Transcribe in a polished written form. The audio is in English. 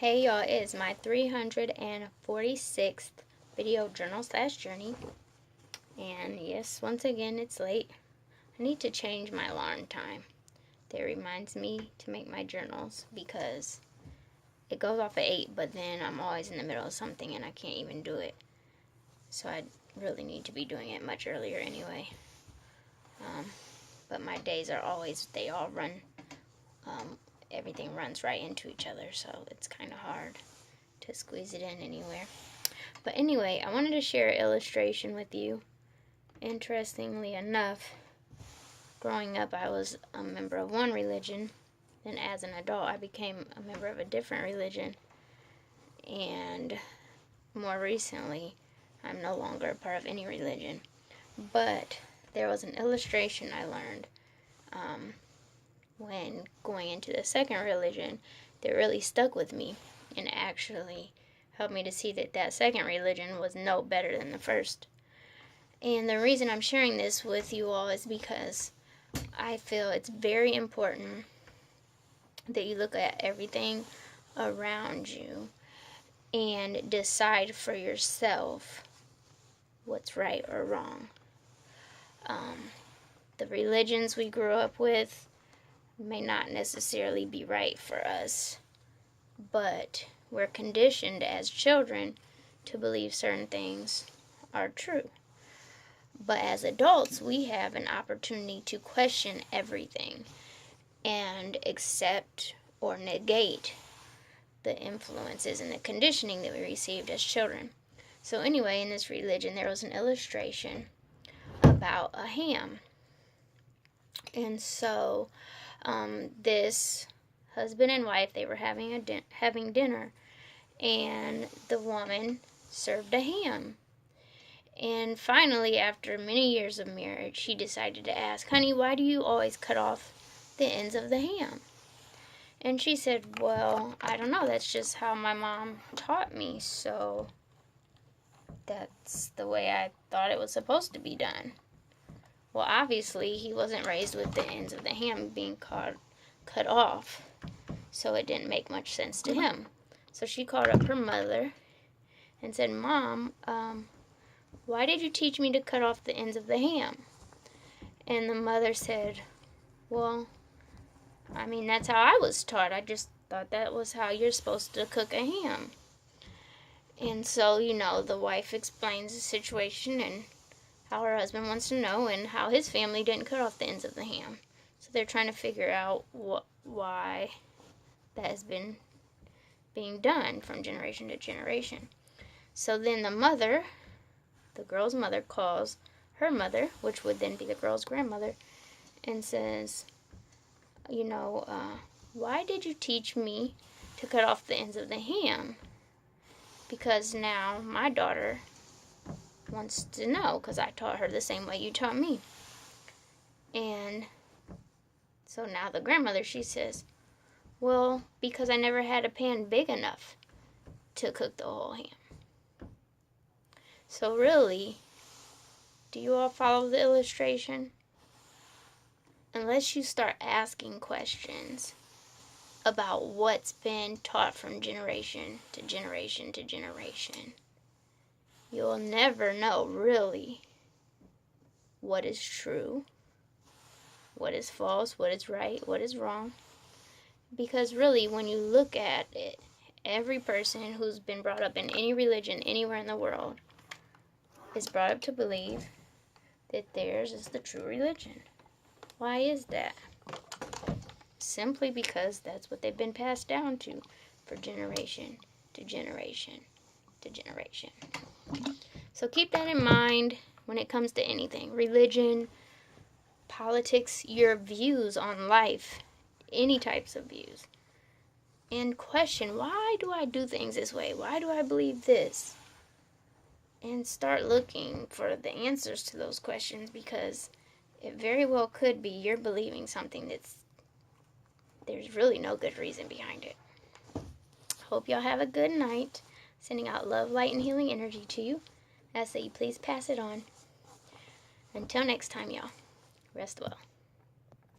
Hey y'all, it is my 346th video journal / journey. And yes, once again, it's late. I need to change my alarm time. That reminds me to make my journals because it goes off at 8, but then I'm always in the middle of something and I can't even do it. So I really need to be doing it much earlier anyway. But my days are always, they all run, everything runs right into each other, so it's kind of hard to squeeze it in anywhere. But anyway, I wanted to share an illustration with you. Interestingly enough, growing up I was a member of one religion, then as an adult I became a member of a different religion, and more recently I'm no longer a part of any religion. But there was an illustration I learned when going into the second religion that really stuck with me and actually helped me to see that that second religion was no better than the first. And the reason I'm sharing this with you all is because I feel it's very important that you look at everything around you and decide for yourself what's right or wrong. The religions we grew up with may not necessarily be right for us, but we're conditioned as children to believe certain things are true. But as adults, we have an opportunity to question everything and accept or negate the influences and the conditioning that we received as children. So anyway, in this religion, there was an illustration about a ham. And so this husband and wife, they were having dinner, and the woman served a ham. And finally, after many years of marriage, she decided to ask, "Honey, why do you always cut off the ends of the ham?" And she said, "Well, I don't know, that's just how my mom taught me, so that's the way I thought it was supposed to be done." Well, obviously, he wasn't raised with the ends of the ham being cut off, so it didn't make much sense to him. So she called up her mother and said, "Mom, why did you teach me to cut off the ends of the ham?" And the mother said, "Well, I mean, that's how I was taught. I just thought that was how you're supposed to cook a ham." And so, the wife explains the situation and how her husband wants to know and how his family didn't cut off the ends of the ham. So they're trying to figure out why that has been being done from generation to generation. So then the girl's mother calls her mother, which would then be the girl's grandmother, and says, "Why did you teach me to cut off the ends of the ham? Because now my daughter wants to know, because I taught her the same way you taught me." And so now the grandmother, she says, "Well, because I never had a pan big enough to cook the whole ham." So really, do you all follow the illustration? Unless you start asking questions about what's been taught from generation to generation to generation, you'll never know really what is true, what is false, what is right, what is wrong. Because really, when you look at it, every person who's been brought up in any religion anywhere in the world is brought up to believe that theirs is the true religion. Why is that? Simply because that's what they've been passed down to for generation to generation to generation. So keep that in mind when it comes to anything. Religion, politics, your views on life, any types of views. And question, why do I do things this way? Why do I believe this? And start looking for the answers to those questions, because it very well could be you're believing something there's really no good reason behind it. Hope y'all have a good night. Sending out love, light, and healing energy to you. I ask that you please pass it on. Until next time, y'all. Rest well.